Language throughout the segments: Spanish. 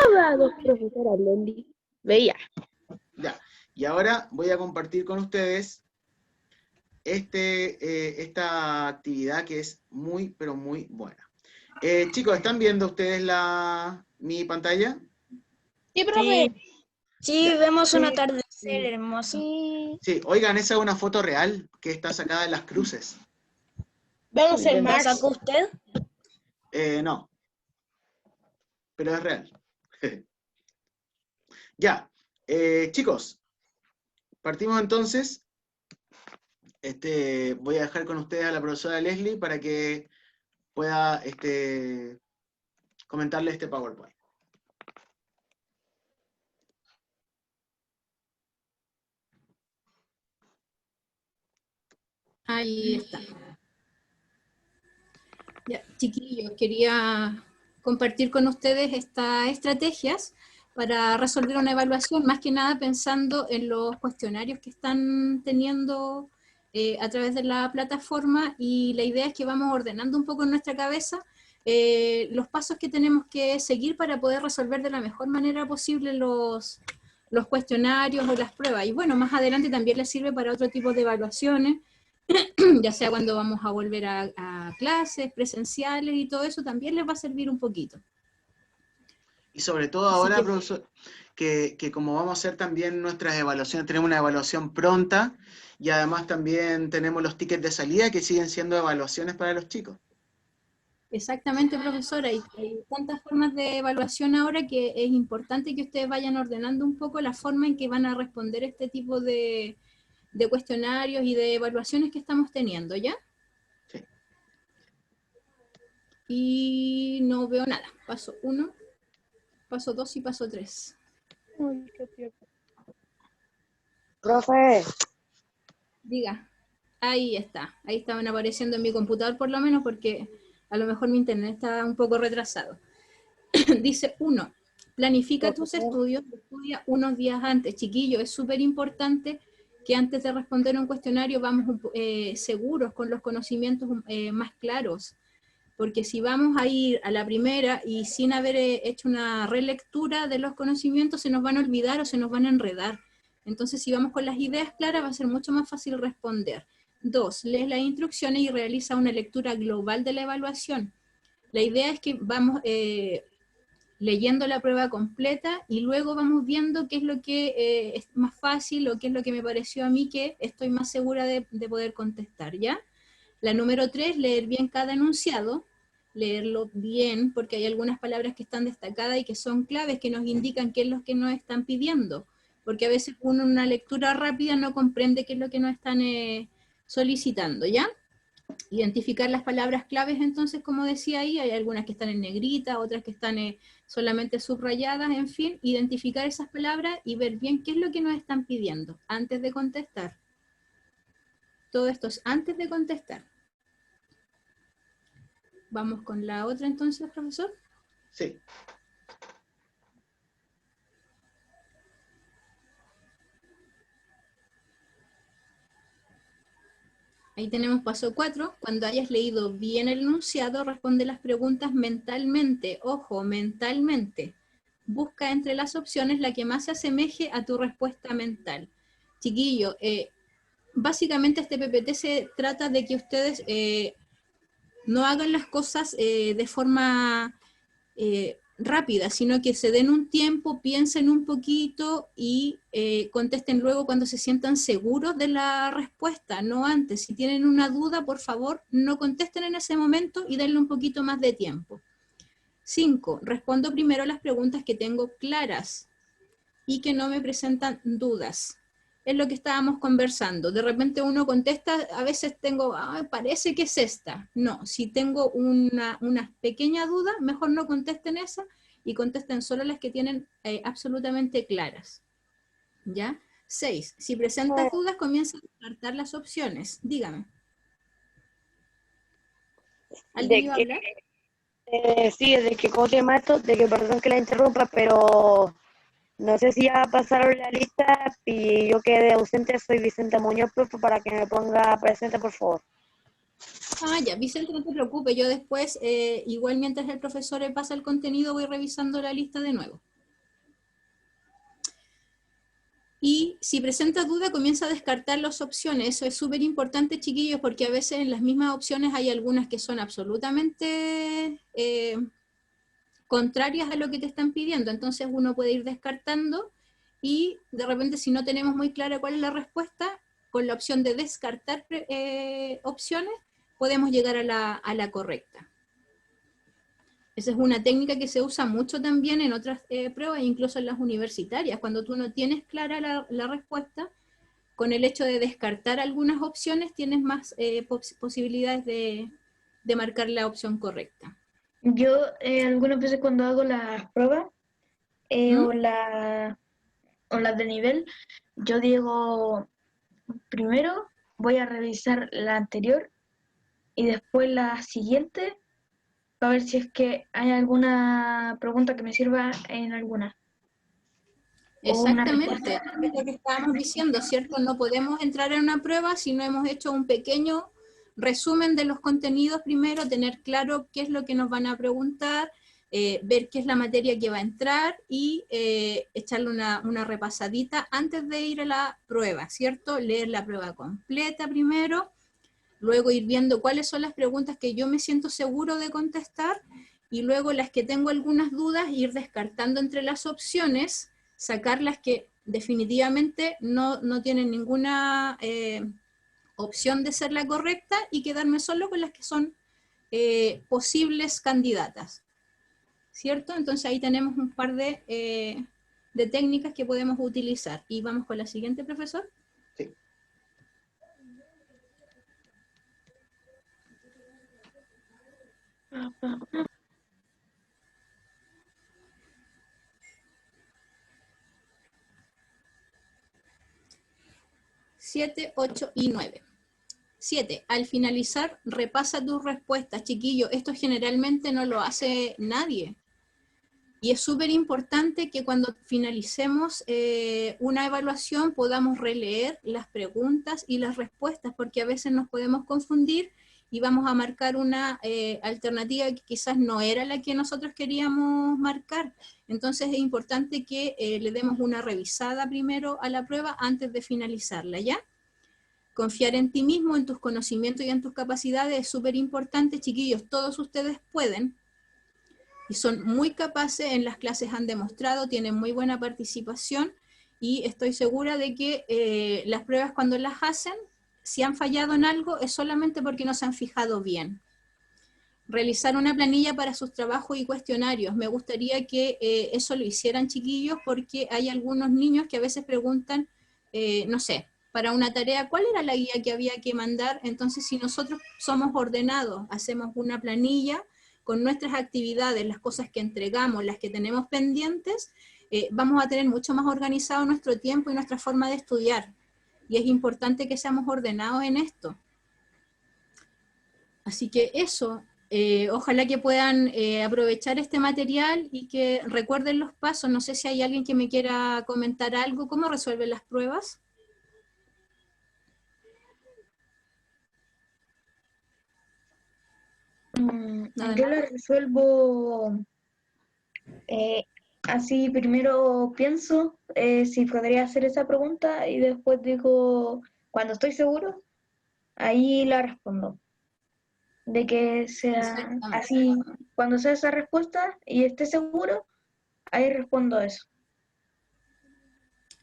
sábados, profesora Leslie. Veía. Ya. Y ahora voy a compartir con ustedes esta actividad que es muy, pero muy buena. Chicos, ¿están viendo ustedes mi pantalla? Sí, profe. Sí, Ya. vemos un atardecer hermoso. Sí, oigan, esa es una foto real que está sacada en Las Cruces. Vamos el ¿La Mars. sacó usted? No, pero es real. Ya, chicos, partimos entonces. Voy a dejar con ustedes a la profesora Leslie para que pueda comentarle este PowerPoint. Ahí está. Ya, chiquillos, quería compartir con ustedes estas estrategias para resolver una evaluación, más que nada pensando en los cuestionarios que están teniendo a través de la plataforma, y la idea es que vamos ordenando un poco en nuestra cabeza los pasos que tenemos que seguir para poder resolver de la mejor manera posible los cuestionarios o las pruebas. Y bueno, más adelante también les sirve para otro tipo de evaluaciones, ya sea cuando vamos a volver a clases presenciales y todo eso, también les va a servir un poquito. Y sobre todo ahora, profesor, que como vamos a hacer también nuestras evaluaciones, tenemos una evaluación pronta, y además también tenemos los tickets de salida que siguen siendo evaluaciones para los chicos. Exactamente, profesora, hay tantas formas de evaluación ahora que es importante que ustedes vayan ordenando un poco la forma en que van a responder este tipo de cuestionarios y de evaluaciones que estamos teniendo, ¿ya? Sí. Y no veo nada. Paso 1, paso 2 y paso 3. Profe, Diga. Ahí está. Ahí estaban apareciendo en mi computador por lo menos, porque a lo mejor mi internet está un poco retrasado. Dice 1. Planifica tus estudios, estudia unos días antes. Chiquillo, es súper importante que antes de responder un cuestionario vamos seguros, con los conocimientos más claros. Porque si vamos a ir a la primera y sin haber hecho una relectura de los conocimientos, se nos van a olvidar o se nos van a enredar. Entonces, si vamos con las ideas claras, va a ser mucho más fácil responder. 2. Lees las instrucciones y realiza una lectura global de la evaluación. La idea es que vamos leyendo la prueba completa y luego vamos viendo qué es lo que es más fácil o qué es lo que me pareció a mí que estoy más segura de poder contestar, ¿ya? La número 3, leer bien cada enunciado, leerlo bien, porque hay algunas palabras que están destacadas y que son claves, que nos indican qué es lo que nos están pidiendo, porque a veces uno en una lectura rápida no comprende qué es lo que nos están solicitando, ¿ya? Identificar las palabras claves, entonces, como decía ahí, hay algunas que están en negrita, otras que están solamente subrayadas, en fin, identificar esas palabras y ver bien qué es lo que nos están pidiendo antes de contestar. Todo esto es antes de contestar. Vamos con la otra entonces, profesor. Sí. Ahí tenemos paso 4. Cuando hayas leído bien el enunciado, responde las preguntas mentalmente. Ojo, mentalmente. Busca entre las opciones la que más se asemeje a tu respuesta mental. Chiquillo, básicamente este PPT se trata de que ustedes no hagan las cosas de forma rápida, sino que se den un tiempo, piensen un poquito y contesten luego cuando se sientan seguros de la respuesta, no antes. Si tienen una duda, por favor, no contesten en ese momento y denle un poquito más de tiempo. 5. Respondo primero las preguntas que tengo claras y que no me presentan dudas. Es lo que estábamos conversando. De repente uno contesta, a veces tengo, parece que es esta. No, si tengo una pequeña duda, mejor no contesten esa y contesten solo las que tienen absolutamente claras. ¿Ya? 6. Si presentas dudas, comienza a descartar las opciones. Dígame. ¿Alguien iba a hablar? sí, de que, ¿cómo se llama esto? De que, perdón que la interrumpa, pero no sé si ya pasaron la lista y yo quedé ausente, soy Vicente Muñoz, profe, para que me ponga presente, por favor. Ya, Vicente, no te preocupes, yo después, igual mientras el profesor pasa el contenido, voy revisando la lista de nuevo. Y si presenta duda, comienza a descartar las opciones. Eso es súper importante, chiquillos, porque a veces en las mismas opciones hay algunas que son absolutamente contrarias a lo que te están pidiendo. Entonces uno puede ir descartando y de repente si no tenemos muy clara cuál es la respuesta, con la opción de descartar opciones, podemos llegar a la correcta. Esa es una técnica que se usa mucho también en otras pruebas, incluso en las universitarias. Cuando tú no tienes clara la respuesta, con el hecho de descartar algunas opciones, tienes más posibilidades de marcar la opción correcta. Yo algunas veces cuando hago las pruebas ¿Mm? o las de nivel, yo digo, primero voy a revisar la anterior y después la siguiente para ver si es que hay alguna pregunta que me sirva en alguna. O una Exactamente, es lo que estábamos diciendo, ¿cierto? No podemos entrar en una prueba si no hemos hecho un pequeño resumen de los contenidos primero, tener claro qué es lo que nos van a preguntar, ver qué es la materia que va a entrar y echarle una repasadita antes de ir a la prueba, ¿cierto? Leer la prueba completa primero, luego ir viendo cuáles son las preguntas que yo me siento seguro de contestar y luego las que tengo algunas dudas, ir descartando entre las opciones, sacar las que definitivamente no tienen ninguna opción de ser la correcta y quedarme solo con las que son posibles candidatas, ¿cierto? Entonces ahí tenemos un par de técnicas que podemos utilizar. Y vamos con la siguiente, profesor. Sí. Siete, 8 y 9. 7. Al finalizar, repasa tus respuestas, chiquillo. Esto generalmente no lo hace nadie. Y es súper importante que cuando finalicemos una evaluación podamos releer las preguntas y las respuestas, porque a veces nos podemos confundir y vamos a marcar una alternativa que quizás no era la que nosotros queríamos marcar. Entonces es importante que le demos una revisada primero a la prueba antes de finalizarla, ¿ya? Confiar en ti mismo, en tus conocimientos y en tus capacidades es súper importante, chiquillos. Todos ustedes pueden y son muy capaces, en las clases han demostrado, tienen muy buena participación y estoy segura de que las pruebas cuando las hacen, si han fallado en algo es solamente porque no se han fijado bien. Realizar una planilla para sus trabajos y cuestionarios. Me gustaría que eso lo hicieran, chiquillos, porque hay algunos niños que a veces preguntan, no sé, para una tarea, ¿cuál era la guía que había que mandar? Entonces, si nosotros somos ordenados, hacemos una planilla con nuestras actividades, las cosas que entregamos, las que tenemos pendientes, vamos a tener mucho más organizado nuestro tiempo y nuestra forma de estudiar. Y es importante que seamos ordenados en esto. Así que eso, ojalá que puedan aprovechar este material y que recuerden los pasos. No sé si hay alguien que me quiera comentar algo. ¿Cómo resuelven las pruebas? Nada Yo más. la resuelvo así, primero pienso si podría hacer esa pregunta y después digo, cuando estoy seguro, ahí la respondo. De que sea Exactamente. así, cuando sea esa respuesta y esté seguro, ahí respondo eso.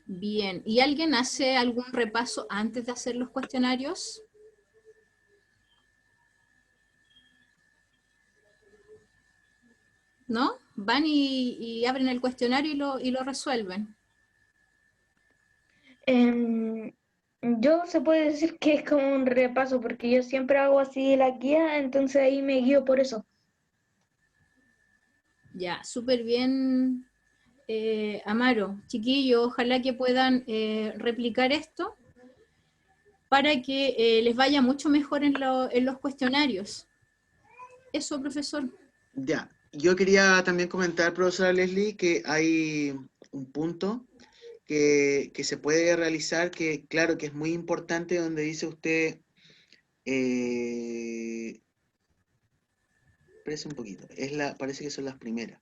Bien. ¿Y alguien hace algún repaso antes de hacer los cuestionarios? ¿No? Van y abren el cuestionario y lo resuelven. Yo se puede decir que es como un repaso, porque yo siempre hago así la guía, entonces ahí me guío por eso. Ya, súper bien, Amaro. Chiquillos, ojalá que puedan replicar esto para que les vaya mucho mejor en los cuestionarios. Eso, profesor. Ya, yo quería también comentar, profesora Leslie, que hay un punto que se puede realizar, que claro que es muy importante, donde dice usted, espérese un poquito, parece que son las primeras.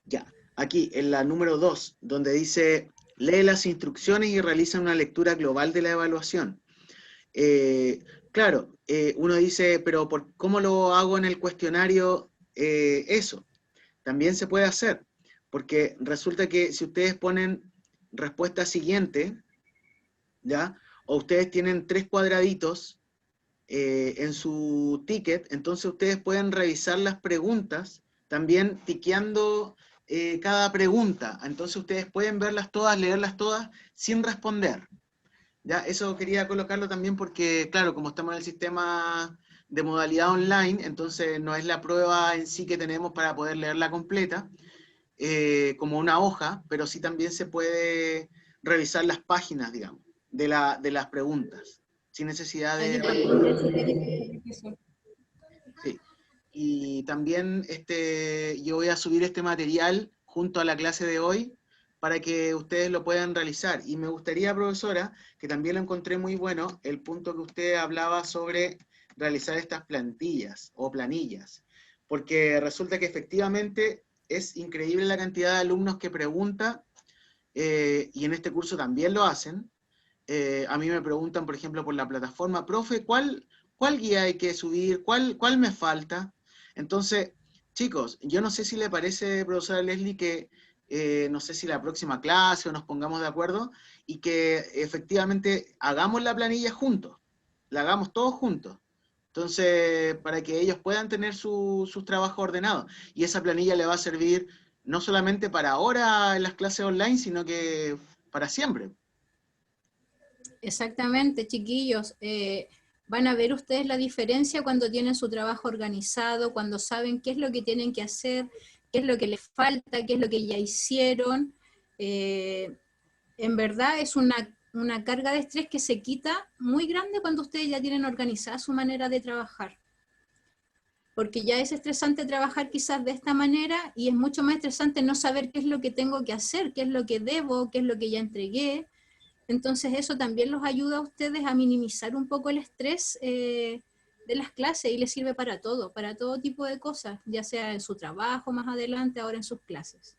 Ya, aquí en la número 2, donde dice lee las instrucciones y realiza una lectura global de la evaluación. Claro, uno dice, pero ¿cómo lo hago en el cuestionario? Eso también se puede hacer, porque resulta que si ustedes ponen respuesta siguiente, ¿ya? O ustedes tienen 3 cuadraditos en su ticket, entonces ustedes pueden revisar las preguntas, también tiqueando cada pregunta. Entonces ustedes pueden verlas todas, leerlas todas, sin responder. ¿Ya? Eso quería colocarlo también porque, claro, como estamos en el sistema de modalidad online, entonces no es la prueba en sí que tenemos para poder leerla completa, como una hoja, pero sí también se puede revisar las páginas, digamos, de las preguntas, sin necesidad Ay, qué de... importante eso que dice el profesor. Sí. Y también yo voy a subir este material junto a la clase de hoy para que ustedes lo puedan realizar. Y me gustaría, profesora, que también lo encontré muy bueno, el punto que usted hablaba sobre realizar estas plantillas o planillas, porque resulta que efectivamente es increíble la cantidad de alumnos que pregunta, y en este curso también lo hacen. A mí me preguntan, por ejemplo, por la plataforma, profe, ¿cuál guía hay que subir? ¿Cuál me falta? Entonces, chicos, yo no sé si le parece, profesora Leslie, que no sé si la próxima clase o nos pongamos de acuerdo y que efectivamente hagamos la planilla juntos, la hagamos todos juntos. Entonces, para que ellos puedan tener sus trabajos ordenados. Y esa planilla le va a servir no solamente para ahora en las clases online, sino que para siempre. Exactamente, chiquillos. Van a ver ustedes la diferencia cuando tienen su trabajo organizado, cuando saben qué es lo que tienen que hacer, qué es lo que les falta, qué es lo que ya hicieron. En verdad es una carga de estrés que se quita muy grande cuando ustedes ya tienen organizada su manera de trabajar. Porque ya es estresante trabajar quizás de esta manera y es mucho más estresante no saber qué es lo que tengo que hacer, qué es lo que debo, qué es lo que ya entregué. Entonces eso también los ayuda a ustedes a minimizar un poco el estrés de las clases y les sirve para todo tipo de cosas, ya sea en su trabajo más adelante, ahora en sus clases.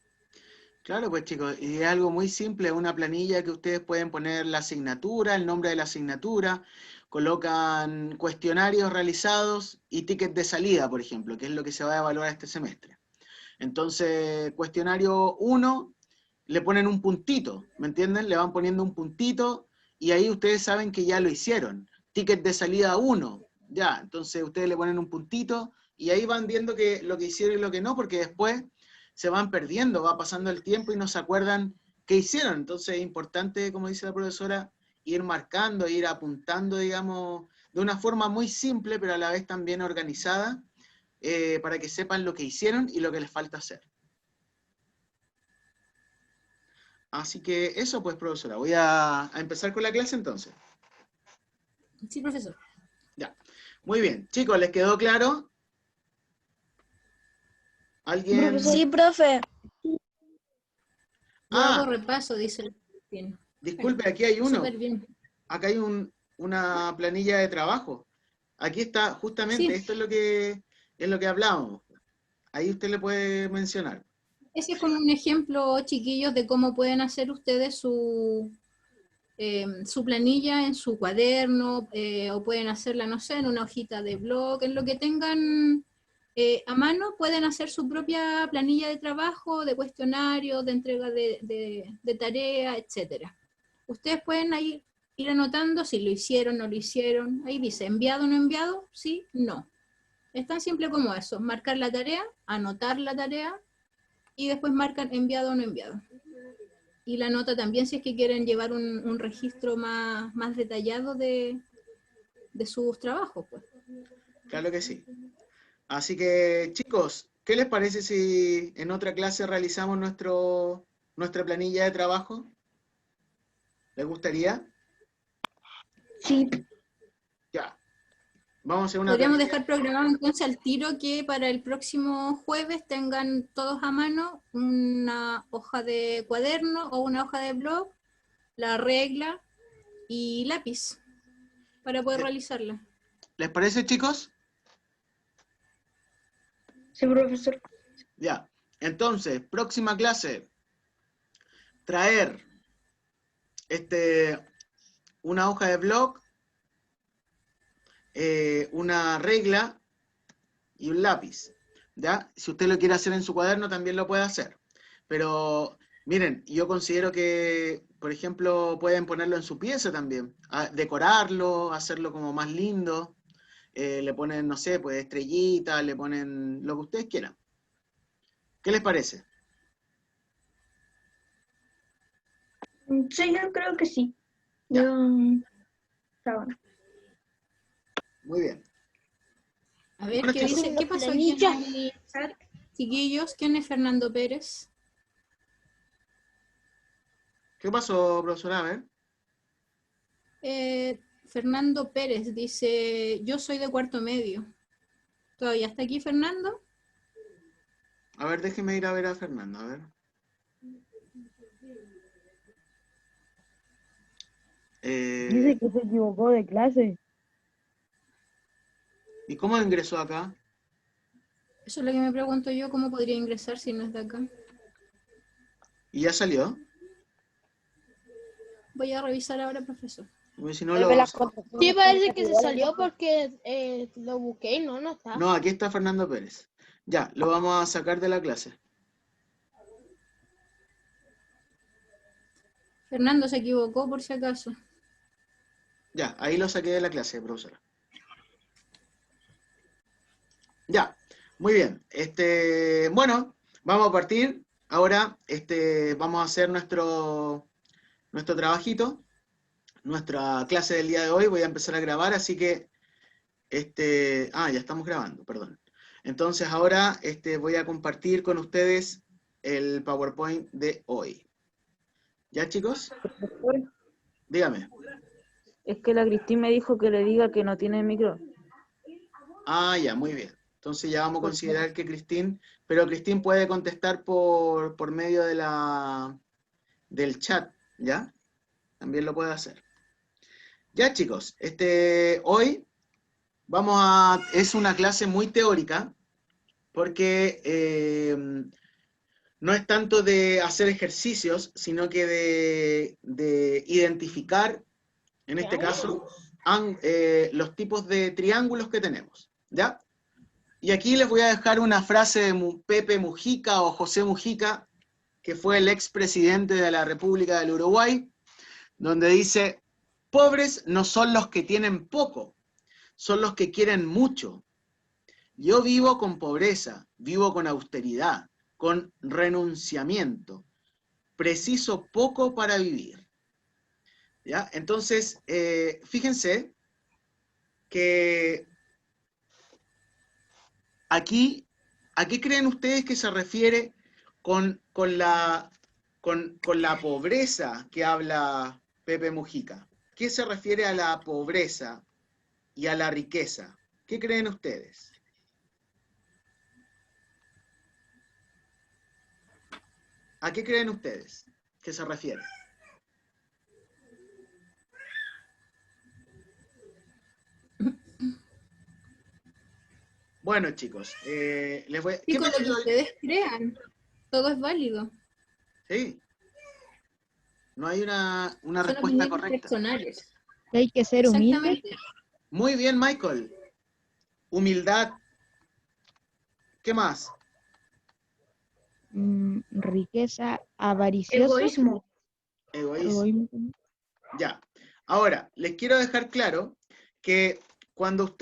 Claro, pues chicos, y es algo muy simple, una planilla que ustedes pueden poner la asignatura, el nombre de la asignatura, colocan cuestionarios realizados y tickets de salida, por ejemplo, que es lo que se va a evaluar este semestre. Entonces, cuestionario 1, le ponen un puntito, ¿me entienden? Le van poniendo un puntito y ahí ustedes saben que ya lo hicieron. Ticket de salida 1, ya, entonces ustedes le ponen un puntito y ahí van viendo que lo que hicieron y lo que no, porque después se van perdiendo, va pasando el tiempo y no se acuerdan qué hicieron. Entonces es importante, como dice la profesora, ir marcando, ir apuntando, digamos, de una forma muy simple, pero a la vez también organizada, para que sepan lo que hicieron y lo que les falta hacer. Así que eso pues, profesora. Voy a empezar con la clase entonces. Sí, profesor. Ya. Muy bien. Chicos, ¿les quedó claro? ¿Alguien? Sí, profe. Yo hago Ah, repaso, dice el bien. disculpe, aquí hay uno. Súper bien. Acá hay una planilla de trabajo. Aquí está, justamente, Sí, esto es lo que hablábamos. Ahí usted le puede mencionar. ese es como un ejemplo, chiquillos, de cómo pueden hacer ustedes su planilla en su cuaderno, o pueden hacerla, no sé, en una hojita de blog, en lo que tengan a mano, pueden hacer su propia planilla de trabajo, de cuestionario, de entrega de tarea, etcétera. Ustedes pueden ahí ir anotando si lo hicieron, no lo hicieron. Ahí dice, enviado, no enviado, sí, no. Es tan simple como eso, marcar la tarea, anotar la tarea, y después marcan enviado o no enviado. Y la nota también si es que quieren llevar un registro más detallado de sus trabajos, pues. Claro que sí. Así que, chicos, ¿qué les parece si en otra clase realizamos nuestra planilla de trabajo? ¿Les gustaría? Sí, Ya. Vamos a hacer una Podríamos planilla. dejar programado entonces al tiro que para el próximo jueves tengan todos a mano una hoja de cuaderno o una hoja de blog, la regla y lápiz para poder realizarla. ¿Les parece, chicos? sí, profesor. Ya. Entonces, próxima clase. Traer una hoja de blog, una regla y un lápiz, ¿ya? Si usted lo quiere hacer en su cuaderno, también lo puede hacer. Pero, miren, yo considero que, por ejemplo, pueden ponerlo en su pieza también, decorarlo, hacerlo como más lindo, le ponen, no sé, pues estrellitas, le ponen lo que ustedes quieran. ¿Qué les parece? Sí, yo creo que sí. Ya. Está bueno. Muy bien. A ver, Bueno, ¿qué chicos. dice? ¿Qué pasó aquí en el chat? Chiquillos, ¿quién es Fernando Pérez? ¿Qué pasó, profesora? A ver. Fernando Pérez dice, yo soy de cuarto medio. ¿Todavía está aquí Fernando? A ver, déjeme ir a ver a Fernando, a ver. Dice que se equivocó de clase. ¿Y cómo ingresó acá? Eso es lo que me pregunto yo, ¿cómo podría ingresar si no es de acá? ¿Y ya salió? Voy a revisar ahora, profesor. Porque si no Él lo... ve las contraseñas Sí, parece en que se salió porque lo busqué y no está. No, aquí está Fernando Pérez. Ya, lo vamos a sacar de la clase. Fernando se equivocó por si acaso. Ya, ahí lo saqué de la clase, profesora. Ya, muy bien. Bueno, vamos a partir. Ahora vamos a hacer nuestro trabajito, nuestra clase del día de hoy. Voy a empezar a grabar, así que ya estamos grabando, perdón. Entonces ahora voy a compartir con ustedes el PowerPoint de hoy. ¿Ya, chicos? Dígame. Es que la Cristín me dijo que le diga que no tiene micro. Ah, ya, muy bien. Entonces ya vamos a considerar que Cristín, pero Cristín puede contestar por medio de del chat, ¿ya? También lo puede hacer. Ya, chicos, hoy es una clase muy teórica, porque no es tanto de hacer ejercicios, sino que de identificar, en este caso, los tipos de triángulos que tenemos, ¿ya? Y aquí les voy a dejar una frase de Pepe Mujica o José Mujica, que fue el expresidente de la República del Uruguay, donde dice, pobres no son los que tienen poco, son los que quieren mucho. Yo vivo con pobreza, vivo con austeridad, con renunciamiento. Preciso poco para vivir. ¿Ya? Entonces, fíjense que aquí, ¿a qué creen ustedes que se refiere con la pobreza que habla Pepe Mujica? ¿Qué se refiere a la pobreza y a la riqueza? ¿Qué creen ustedes? ¿A qué creen ustedes que se refiere? Bueno, chicos, les voy... Y con lo que ustedes crean, todo es válido. Sí. No hay una Son respuesta opiniones correcta. personales. Hay que ser humilde. Exactamente. Muy bien, Michael. Humildad. ¿Qué más? Riqueza, avaricioso. Egoísmo. Egoísmo. Ya. Ahora, les quiero dejar claro que cuando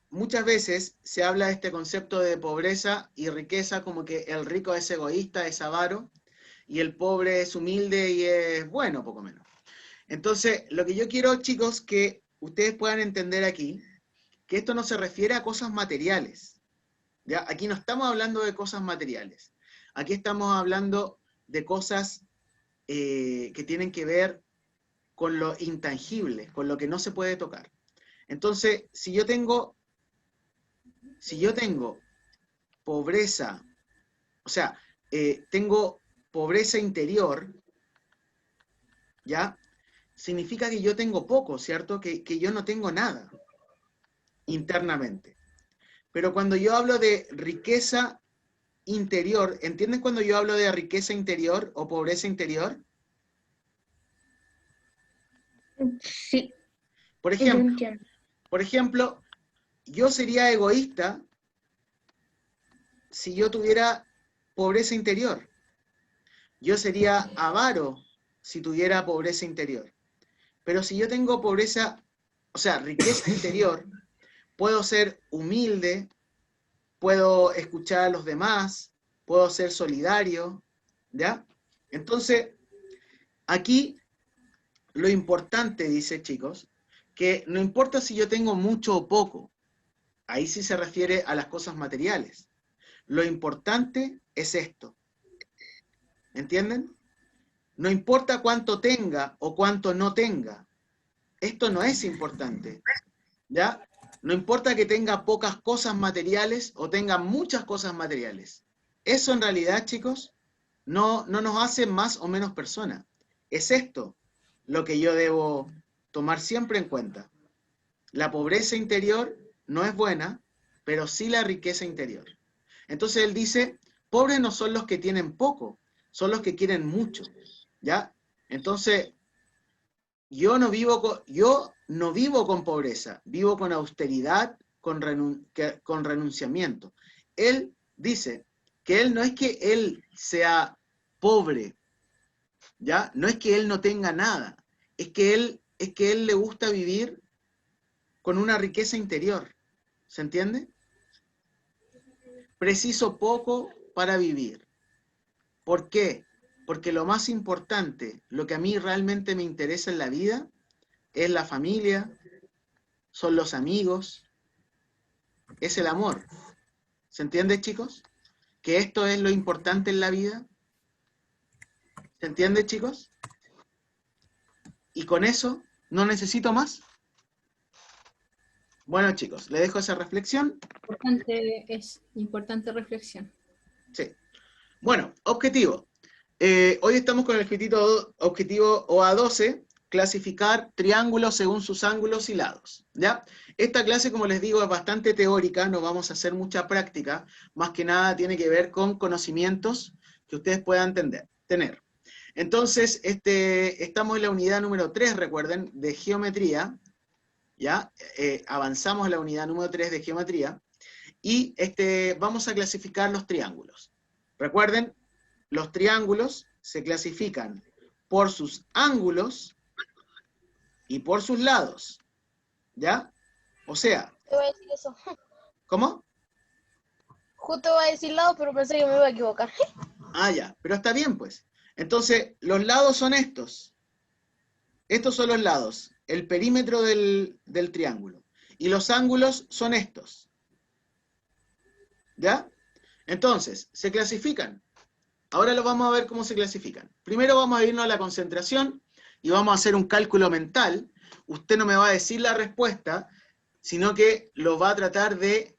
muchas veces se habla de este concepto de pobreza y riqueza como que el rico es egoísta, es avaro, y el pobre es humilde y es bueno, poco menos. Entonces, lo que yo quiero, chicos, que ustedes puedan entender aquí, que esto no se refiere a cosas materiales. ¿Ya? Aquí no estamos hablando de cosas materiales. Aquí estamos hablando de cosas que tienen que ver con lo intangible, con lo que no se puede tocar. Entonces, si yo tengo pobreza, o sea, tengo pobreza interior, ¿ya? Significa que yo tengo poco, ¿cierto? Que yo no tengo nada internamente. Pero cuando yo hablo de riqueza interior, ¿entienden cuando yo hablo de riqueza interior o pobreza interior? Sí, Por yo ejemplo, entiendo. yo sería egoísta si yo tuviera pobreza interior. Yo sería avaro si tuviera pobreza interior. Pero si yo tengo pobreza, o sea, riqueza interior, puedo ser humilde, puedo escuchar a los demás, puedo ser solidario, ¿ya? Entonces, aquí lo importante, dice chicos, que no importa si yo tengo mucho o poco, ahí sí se refiere a las cosas materiales. Lo importante es esto, ¿entienden? No importa cuánto tenga o cuánto no tenga, esto no es importante, ¿ya? No importa que tenga pocas cosas materiales o tenga muchas cosas materiales. Eso en realidad, chicos, no nos hace más o menos persona. Es esto lo que yo debo tomar siempre en cuenta. La pobreza interior no es buena, pero sí la riqueza interior. Entonces él dice, pobres no son los que tienen poco, son los que quieren mucho, ¿ya? Entonces, yo no vivo con pobreza, vivo con austeridad, con renunciamiento. Él dice que él no es que él sea pobre, ¿ya? No es que él no tenga nada, es que él le gusta vivir con una riqueza interior. ¿Se entiende? Preciso poco para vivir. ¿Por qué? Porque lo más importante, lo que a mí realmente me interesa en la vida, es la familia, son los amigos, es el amor. ¿Se entiende, chicos? Que esto es lo importante en la vida. ¿Se entiende, chicos? Y con eso no necesito más. Bueno, chicos, le dejo esa reflexión. Es importante reflexión. Sí. Bueno, objetivo. Hoy estamos con el objetivo OA12, clasificar triángulos según sus ángulos y lados, ¿ya? Esta clase, como les digo, es bastante teórica, no vamos a hacer mucha práctica, más que nada tiene que ver con conocimientos que ustedes puedan tener. Entonces, estamos en la unidad número 3, recuerden, de geometría, ¿ya? Avanzamos a la unidad número 3 de geometría, y vamos a clasificar los triángulos. Recuerden, los triángulos se clasifican por sus ángulos y por sus lados, ¿ya? O sea, Te voy a decir eso. ¿cómo? Justo iba a decir lado, pero pensé que me iba a equivocar. Ah, ya, pero está bien, pues. Entonces, los lados son estos. Estos son los lados, el perímetro del triángulo. Y los ángulos son estos. ¿Ya? Entonces, se clasifican. Ahora lo vamos a ver cómo se clasifican. Primero vamos a irnos a la concentración y vamos a hacer un cálculo mental. Usted no me va a decir la respuesta, sino que lo va a tratar de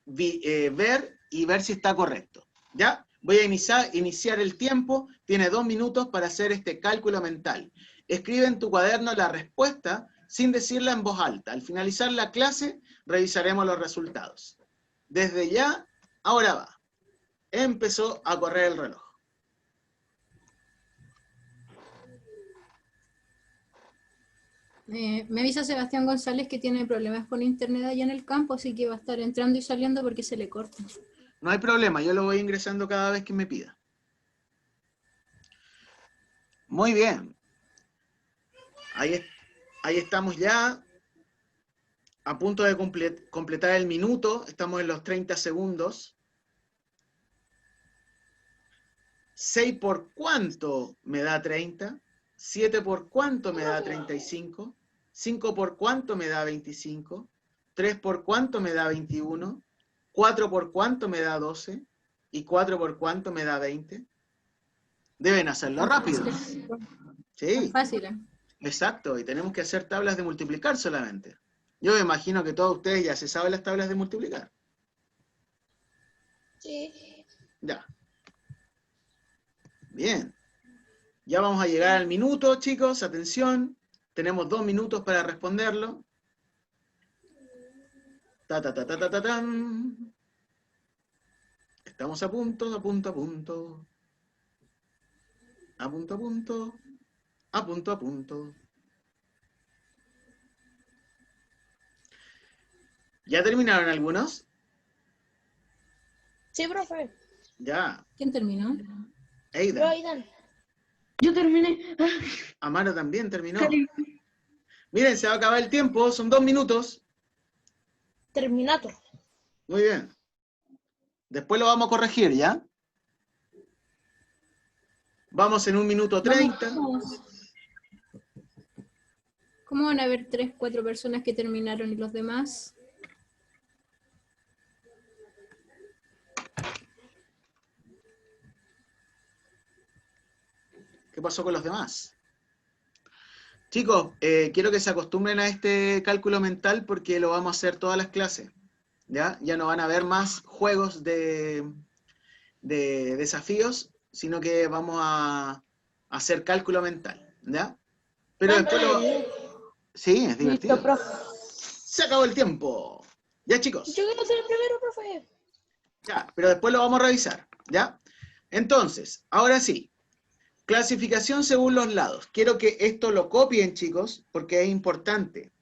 ver y ver si está correcto. ¿Ya? Voy a iniciar el tiempo. Tiene 2 minutos para hacer este cálculo mental. Escribe en tu cuaderno la respuesta sin decirla en voz alta. Al finalizar la clase, revisaremos los resultados. Desde ya, ahora va. Empezó a correr el reloj. Me avisa Sebastián González que tiene problemas con internet allá en el campo, así que va a estar entrando y saliendo porque se le corta. No hay problema, yo lo voy ingresando cada vez que me pida. Muy bien. Ahí estamos ya a punto de completar el minuto. Estamos en los 30 segundos. 6 por cuánto me da 30. 7 por cuánto me da 35. 5 por cuánto me da 25. 3 por cuánto me da 21. 4 por cuánto me da 12. Y 4 por cuánto me da 20. Deben hacerlo rápido. Sí, Fácil, ¿eh? exacto. Y tenemos que hacer tablas de multiplicar solamente. Yo me imagino que todos ustedes ya se saben las tablas de multiplicar. Sí. Ya. Bien. Ya vamos a llegar al minuto, chicos. Atención. Tenemos 2 minutos para responderlo. Tan. Estamos a punto, a punto, a punto. A punto, a punto. A punto, a punto. ¿Ya terminaron algunos? Sí, profe. Ya. ¿Quién terminó? Eidan. Yo, Aidan. Yo terminé. Amaro también terminó. Cali. Miren, se va a acabar el tiempo, son 2 minutos. Terminator. Muy bien. Después lo vamos a corregir, ¿ya? Vamos en 1 minuto 30. Vamos. ¿Cómo van a haber 3, 4 personas que terminaron y los demás? ¿Qué pasó con los demás? Chicos, quiero que se acostumbren a este cálculo mental porque lo vamos a hacer todas las clases. ¿Ya? Ya no van a haber más juegos de desafíos, sino que vamos a hacer cálculo mental. ¿Ya? Pero después lo... Sí, es divertido. Listo, profe. Se acabó el tiempo. Ya, chicos. Yo quiero ser el primero, profe. Ya, pero después lo vamos a revisar. ¿Ya? Entonces, ahora sí. Clasificación según los lados. Quiero que esto lo copien, chicos, porque es importante.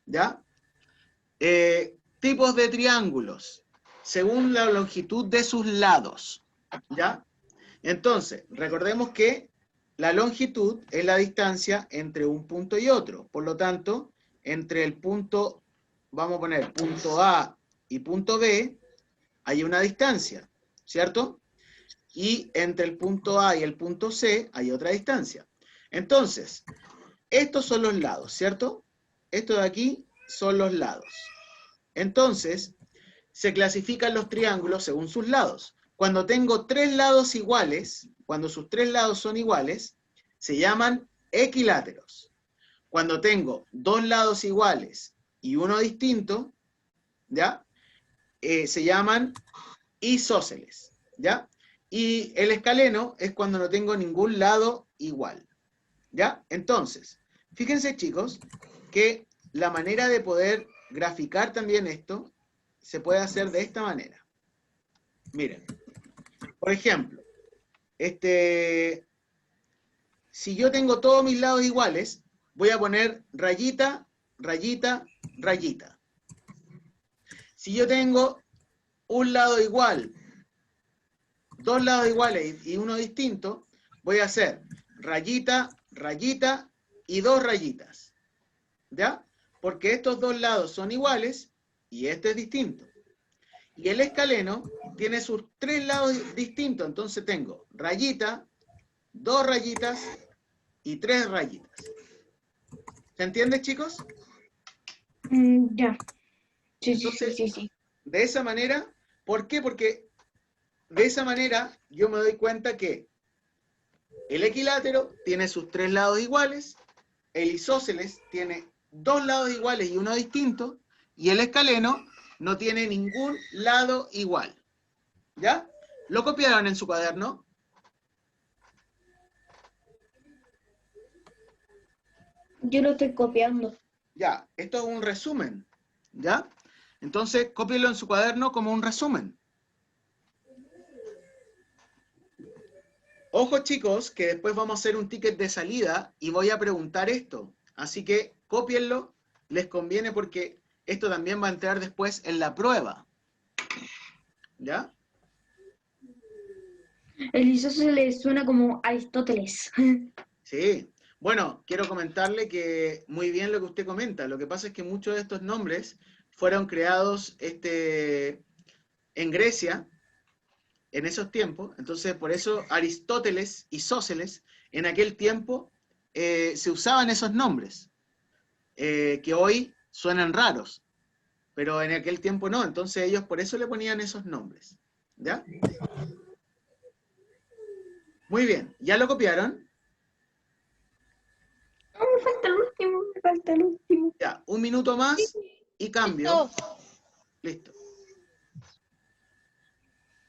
¿Ya? Tipos de triángulos, según la longitud de sus lados. ¿Ya? Entonces, recordemos que la longitud es la distancia entre un punto y otro. Por lo tanto, entre el punto, vamos a poner punto A y punto B, hay una distancia, ¿cierto? Y entre el punto A y el punto C hay otra distancia. Entonces, estos son los lados, ¿cierto? Esto de aquí son los lados. Entonces, se clasifican los triángulos según sus lados. Cuando tengo 3 lados iguales, cuando sus 3 lados son iguales, se llaman equiláteros. Cuando tengo 2 lados iguales y uno distinto, ¿ya? Se llaman isósceles, ¿ya? Y el escaleno es cuando no tengo ningún lado igual, ¿ya? Entonces, fíjense, chicos, que la manera de poder graficar también esto se puede hacer de esta manera. Miren, por ejemplo, si yo tengo todos mis lados iguales, voy a poner rayita, rayita, rayita. Si yo tengo un lado igual, 2 lados iguales y uno distinto, voy a hacer rayita, rayita y 2 rayitas. ¿Ya? Porque estos 2 lados son iguales y este es distinto. Y el escaleno tiene sus 3 lados distintos, entonces tengo rayita, 2 rayitas y 3 rayitas. ¿Se entiende, chicos? Ya. Sí, Entonces, sí. de esa manera, ¿por qué? Porque de esa manera yo me doy cuenta que el equilátero tiene sus 3 lados iguales, el isósceles tiene 2 lados iguales y uno distinto, y el escaleno no tiene ningún lado igual. ¿Ya? ¿Lo copiaron en su cuaderno? Yo lo estoy copiando. Ya, esto es un resumen. ¿Ya? Entonces, cópielo en su cuaderno como un resumen. Ojo, chicos, que después vamos a hacer un ticket de salida y voy a preguntar esto. Así que cópienlo, les conviene porque esto también va a entrar después en la prueba. ¿Ya? El isósceles suena como Aristóteles. Sí. Bueno, quiero comentarle que muy bien lo que usted comenta. Lo que pasa es que muchos de estos nombres fueron creados en Grecia, en esos tiempos. Entonces, por eso Aristóteles, isósceles, en aquel tiempo se usaban esos nombres, que hoy suenan raros, pero en aquel tiempo no. Entonces ellos por eso le ponían esos nombres. ¿Ya? Muy bien. ¿Ya lo copiaron? No, me falta el último. Ya, 1 minuto más y cambio. Listo.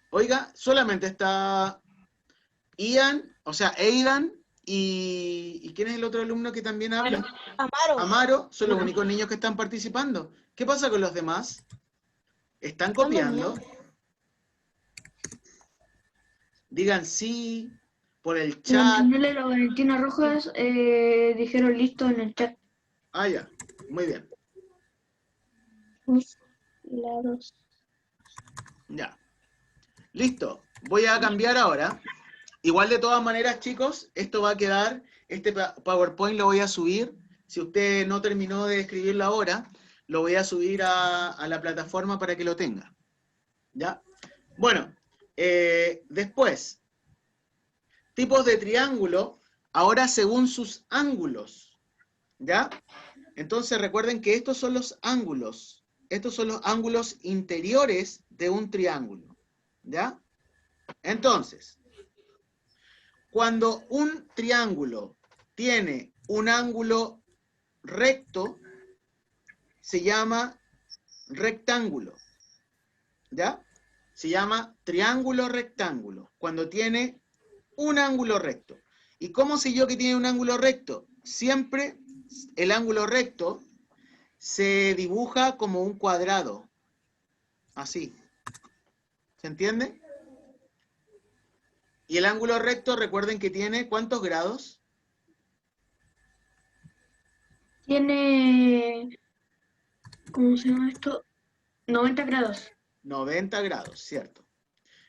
Oiga, solamente está Ian, o sea, Aidan y ¿quién es el otro alumno que también habla? Amaro. Amaro, son los únicos niños que están participando. ¿Qué pasa con los demás? ¿Están copiando? Digan sí por el chat. Antonella y la Valentina Rojas dijeron listo en el chat. Ah, ya, muy bien. lados. Ya. Listo. Voy a cambiar ahora. Igual de todas maneras, chicos, esto va a quedar, este PowerPoint lo voy a subir. Si usted no terminó de escribirlo ahora, lo voy a subir a la plataforma para que lo tenga. ¿Ya? Bueno, después, tipos de triángulo, ahora según sus ángulos. ¿Ya? Entonces recuerden que estos son los ángulos. Estos son los ángulos interiores de un triángulo. ¿Ya? Entonces, cuando un triángulo tiene un ángulo recto, se llama rectángulo. ¿Ya? Se llama triángulo rectángulo, cuando tiene un ángulo recto. ¿Y cómo sé yo que tiene un ángulo recto? Siempre el ángulo recto se dibuja como un cuadrado. Así. ¿Se entiende? Y el ángulo recto, recuerden que tiene, ¿cuántos grados? Tiene, ¿cómo se llama esto? 90 grados. 90 grados, cierto.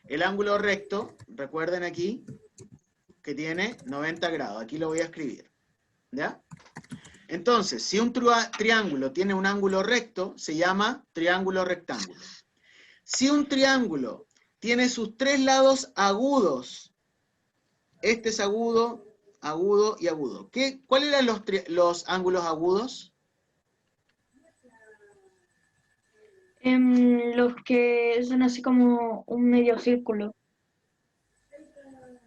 El ángulo recto, recuerden aquí, que tiene 90 grados. Aquí lo voy a escribir. ¿Ya? Entonces, si un triángulo tiene un ángulo recto, se llama triángulo rectángulo. Si un triángulo tiene sus tres lados agudos, este es agudo, agudo y agudo. ¿Cuáles eran los ángulos agudos? Los que son así como un medio círculo.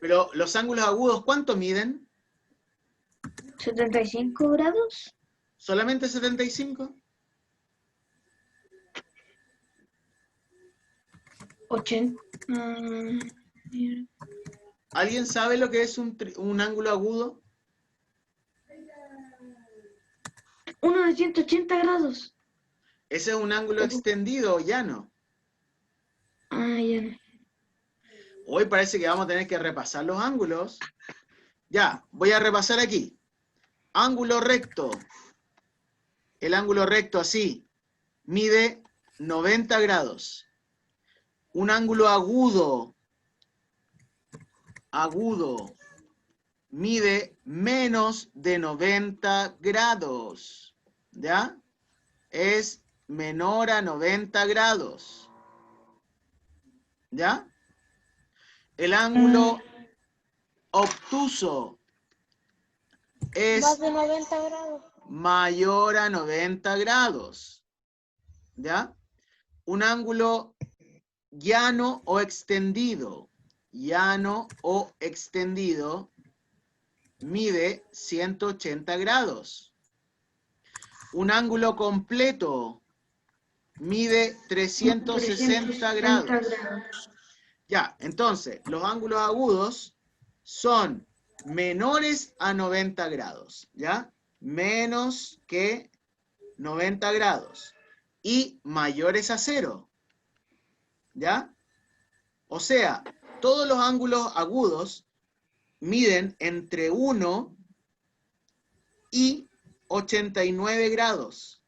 Pero los ángulos agudos, ¿cuánto miden? 75 grados. ¿Solamente 75? 80. ¿Alguien sabe lo que es un ángulo agudo? Uno de 180 grados. Ese es un ángulo extendido o llano. Ah, ya no. Hoy parece que vamos a tener que repasar los ángulos. Ya, voy a repasar aquí. Ángulo recto. El ángulo recto así mide 90 grados. Un ángulo agudo, mide menos de 90 grados. ¿Ya? Es menor a 90 grados. ¿Ya? El ángulo obtuso es Más de 90 grados. mayor a 90 grados. ¿Ya? Un ángulo llano o extendido. Llano o extendido mide 180 grados. Un ángulo completo mide 360 grados. Ya, entonces, los ángulos agudos son menores a 90 grados, ¿ya? Menos que 90 grados. Y mayores a 0, ¿ya? O sea, todos los ángulos agudos miden entre 1 y 89 grados.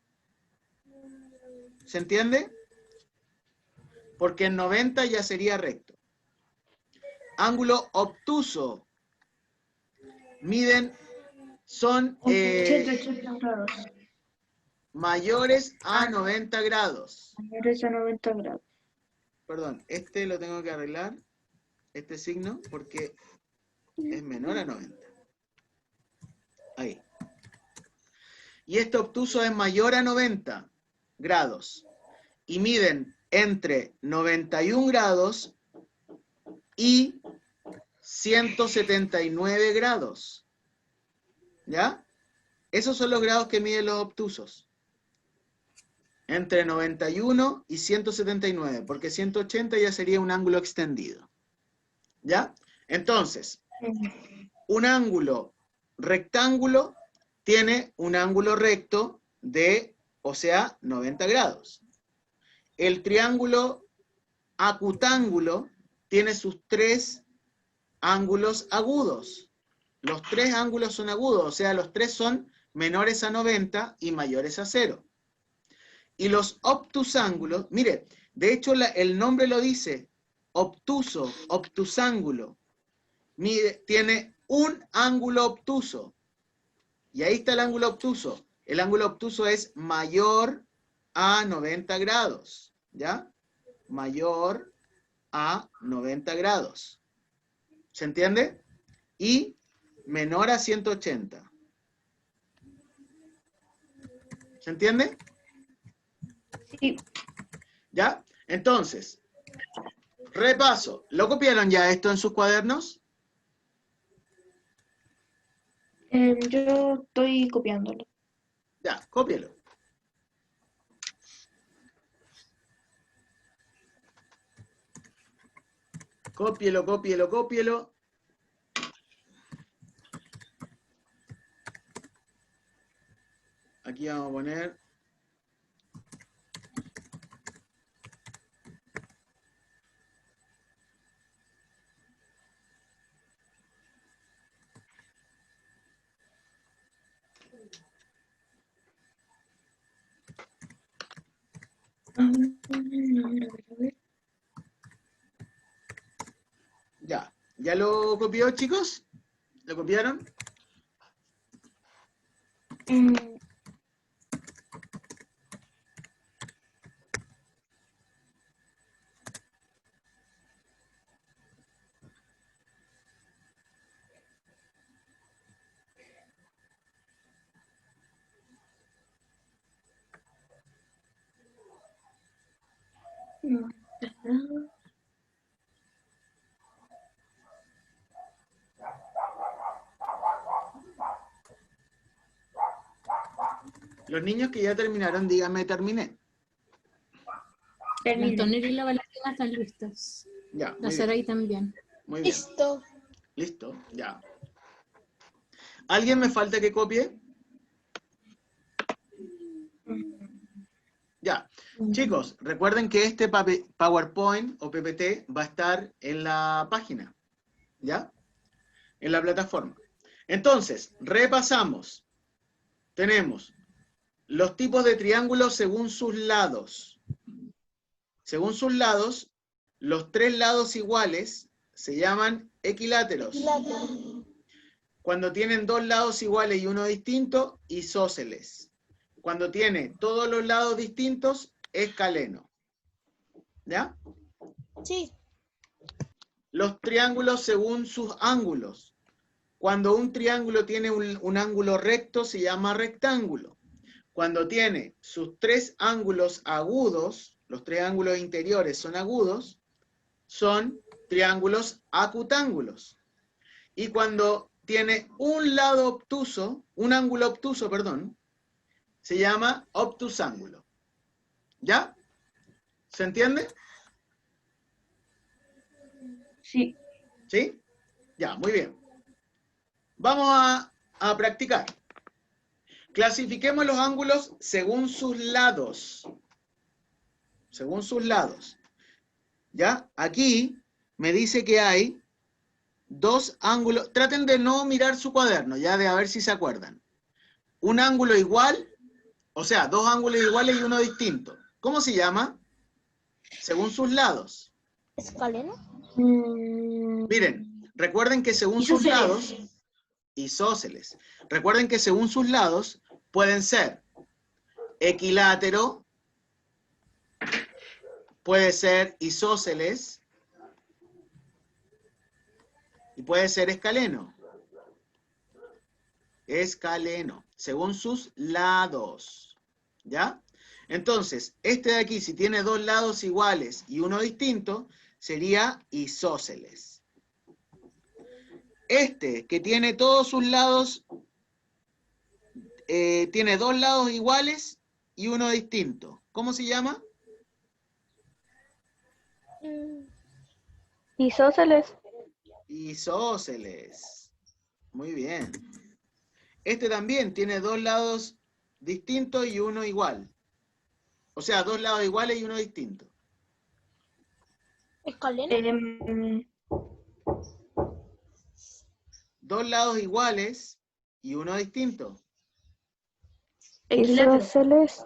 ¿Se entiende? Porque en 90 ya sería recto. Ángulo obtuso son 180 grados. mayores a 90 grados. Mayores a 90 grados. Perdón, este lo tengo que arreglar, este signo, porque es menor a 90. Ahí. Y este obtuso es mayor a 90 grados. Y miden entre 91 grados y 179 grados. ¿Ya? Esos son los grados que miden los obtusos. Entre 91 y 179, porque 180 ya sería un ángulo extendido. ¿Ya? Entonces, un ángulo rectángulo tiene un ángulo recto de, o sea, 90 grados. El triángulo acutángulo tiene sus tres ángulos agudos. Los tres ángulos son agudos, o sea, los tres son menores a 90 y mayores a 0. Y los obtusángulos, mire, de hecho el nombre lo dice, obtuso, obtusángulo. Mide, tiene un ángulo obtuso. Y ahí está el ángulo obtuso. El ángulo obtuso es mayor a 90 grados. ¿Ya? Mayor a 90 grados. ¿Se entiende? Y menor a 180. ¿Se entiende? Sí. ¿Ya? Entonces, repaso. ¿Lo copiaron ya esto en sus cuadernos? Yo estoy copiándolo. Ya, cópielo. Cópielo, cópielo, cópielo. Aquí vamos a poner... Ya. ¿Ya lo copió, chicos? ¿Lo copiaron? Los niños que ya terminaron, díganme, terminé. La Antonella y la Valentina están listas. Ya, La muy bien. Saray también. Muy bien. Listo. Listo, ya. ¿Alguien me falta que copie? Ya. Chicos, recuerden que este PowerPoint o PPT va a estar en la página. ¿Ya? En la plataforma. Entonces, repasamos. Tenemos los tipos de triángulos según sus lados. Según sus lados, los tres lados iguales se llaman equiláteros. Cuando tienen dos lados iguales y uno distinto, isósceles. Cuando tiene todos los lados distintos, escaleno. ¿Ya? Sí. Los triángulos según sus ángulos. Cuando un triángulo tiene un ángulo recto, se llama rectángulo. Cuando tiene sus tres ángulos agudos, los tres ángulos interiores son agudos, son triángulos acutángulos. Y cuando tiene un lado obtuso, un ángulo obtuso, perdón, se llama obtusángulo. ¿Ya? ¿Se entiende? Sí. ¿Sí? Ya, muy bien. Vamos a practicar. Clasifiquemos los ángulos según sus lados. Según sus lados. ¿Ya? Aquí me dice que hay dos ángulos. Traten de no mirar su cuaderno, ya, de a ver si se acuerdan. Un ángulo igual, o sea, dos ángulos iguales y uno distinto. ¿Cómo se llama? Según sus lados. ¿Escaleno? Miren, recuerden que según sus Isósceles. lados, isósceles. Recuerden que según sus lados pueden ser equilátero, puede ser isósceles y puede ser escaleno. Escaleno, según sus lados. ¿Ya? Entonces, este de aquí, si tiene dos lados iguales y uno distinto, sería isósceles. Este, que tiene todos sus lados, tiene dos lados iguales y uno distinto. ¿Cómo se llama? Isósceles. Isósceles. Muy bien. Este también tiene dos lados distintos y uno igual. O sea, dos lados iguales y uno distinto. ¿Escaleno? Dos lados iguales y uno distinto. Isósceles.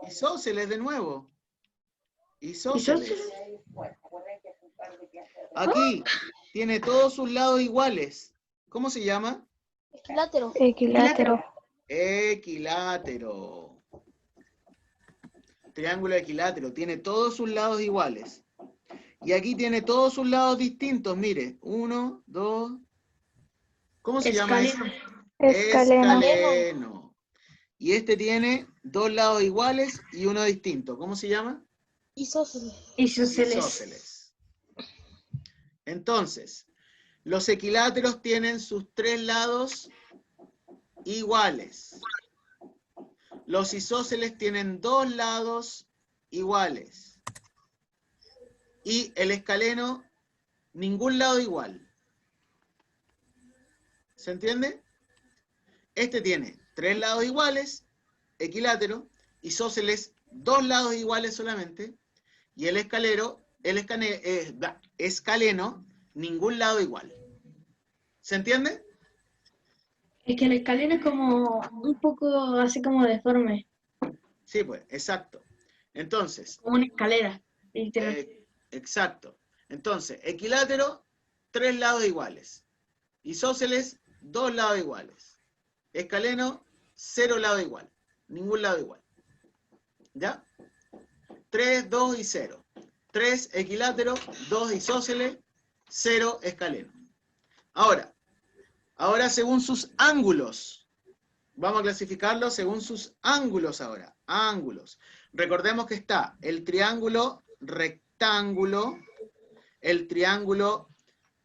Isósceles de nuevo. Isósceles. Aquí tiene todos sus lados iguales. ¿Cómo se llama? Equilátero. Equilátero. Equilátero. Triángulo equilátero. Tiene todos sus lados iguales. Y aquí tiene todos sus lados distintos. Mire, 1, 2. ¿Cómo se llama eso? Escaleno. Escaleno. Y este tiene dos lados iguales y uno distinto. ¿Cómo se llama? Isósceles. Isósceles. Entonces, los equiláteros tienen sus tres lados iguales. Los isósceles tienen dos lados iguales. Y el escaleno, ningún lado igual. ¿Se entiende? Este tiene tres lados iguales, equilátero, isósceles, dos lados iguales solamente, y el escaleno, ningún lado igual. ¿Se entiende? Es que el escaleno es como un poco así como deforme, Sí, pues, exacto. Entonces, como una escalera, literal. exacto. Entonces, equilátero, tres lados iguales. Isósceles, dos lados iguales. Escaleno, cero lado igual. Ningún lado igual. ¿Ya? 3, 2 y 0. 3 equilátero, 2 isósceles, 0 escaleno. Ahora según sus ángulos. Vamos a clasificarlo según sus ángulos ahora. Ángulos. Recordemos que está el triángulo rectángulo, el triángulo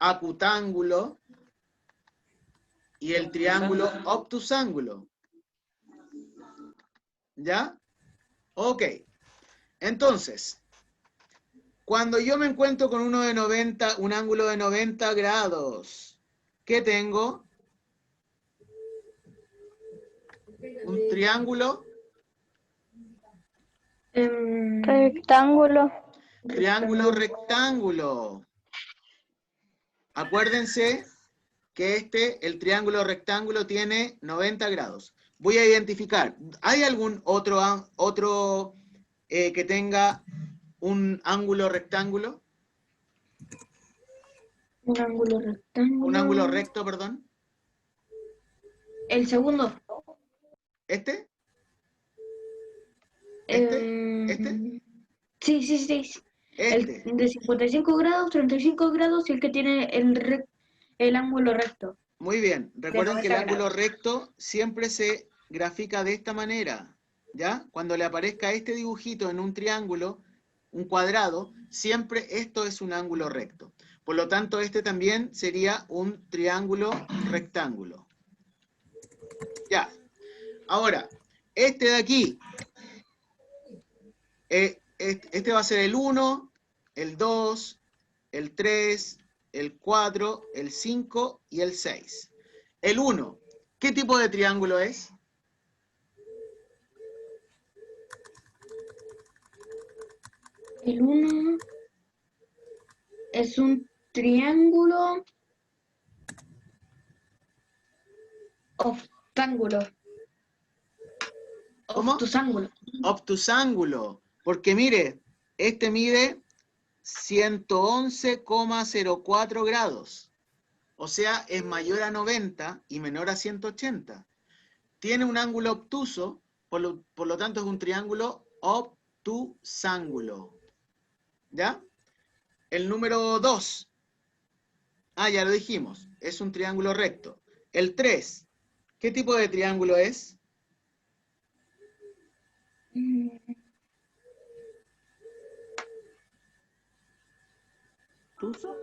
acutángulo y el triángulo obtusángulo. ¿Ya? Ok. Entonces, cuando yo me encuentro con un ángulo de 90 grados, ¿qué tengo? Un triángulo. Rectángulo. Triángulo rectángulo. Acuérdense que el triángulo rectángulo tiene 90 grados. Voy a identificar. ¿Hay algún otro que tenga un ángulo rectángulo? Un ángulo rectángulo. Un ángulo recto, perdón. El segundo. ¿Este? ¿Este? Sí. Este. El de 55 grados, 35 grados y el que tiene el ángulo recto. Muy bien. Recuerden que el 90 ángulo recto siempre se grafica de esta manera. ¿Ya? Cuando le aparezca este dibujito en un triángulo, un cuadrado, siempre esto es un ángulo recto. Por lo tanto, este también sería un triángulo rectángulo. Ya. Ahora, este de aquí, este va a ser el 1, el 2, el 3, el 4, el 5 y el 6. El 1, ¿qué tipo de triángulo es? El 1 es un triángulo octángulo. ¿Cómo? Obtusángulo. Obtusángulo. Porque mire, este mide 111,04 grados. O sea, es mayor a 90 y menor a 180. Tiene un ángulo obtuso, por lo tanto es un triángulo obtusángulo. ¿Ya? El número 2. Ya lo dijimos. Es un triángulo recto. El 3. ¿Qué tipo de triángulo es? ¿Obtuso?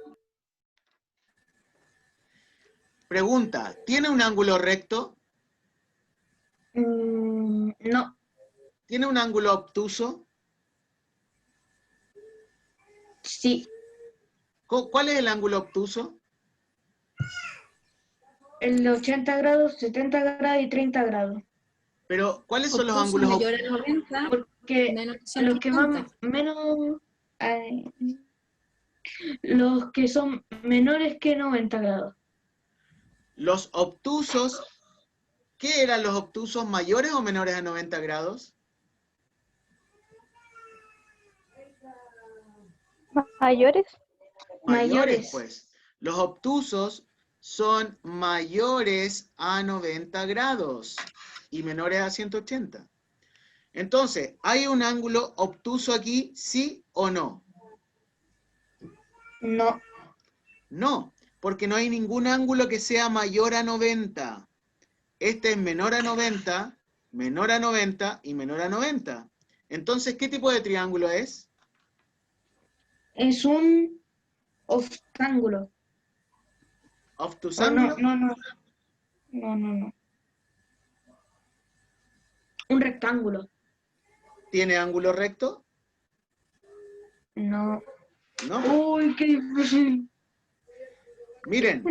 Pregunta, ¿tiene un ángulo recto? No. ¿Tiene un ángulo obtuso? Sí. ¿Cuál es el ángulo obtuso? El de 80 grados, 70 grados y 30 grados. Pero, ¿cuáles son los Obtuso ángulos mayor a 90, Porque menos los que 150. los que son menores que 90 grados. Los obtusos, ¿qué eran los obtusos mayores o menores a 90 grados? ¿Mayores? Mayores. Pues. Los obtusos son mayores a 90 grados y menores a 180. Entonces, ¿hay un ángulo obtuso aquí, sí o no? No. No, porque no hay ningún ángulo que sea mayor a 90. Este es menor a 90, menor a 90 y menor a 90. Entonces, ¿qué tipo de triángulo es? Es un octángulo. Oh, no, ¿Obtusángulo? no. Un rectángulo. ¿Tiene ángulo recto? No. No. Uy, qué difícil. Miren,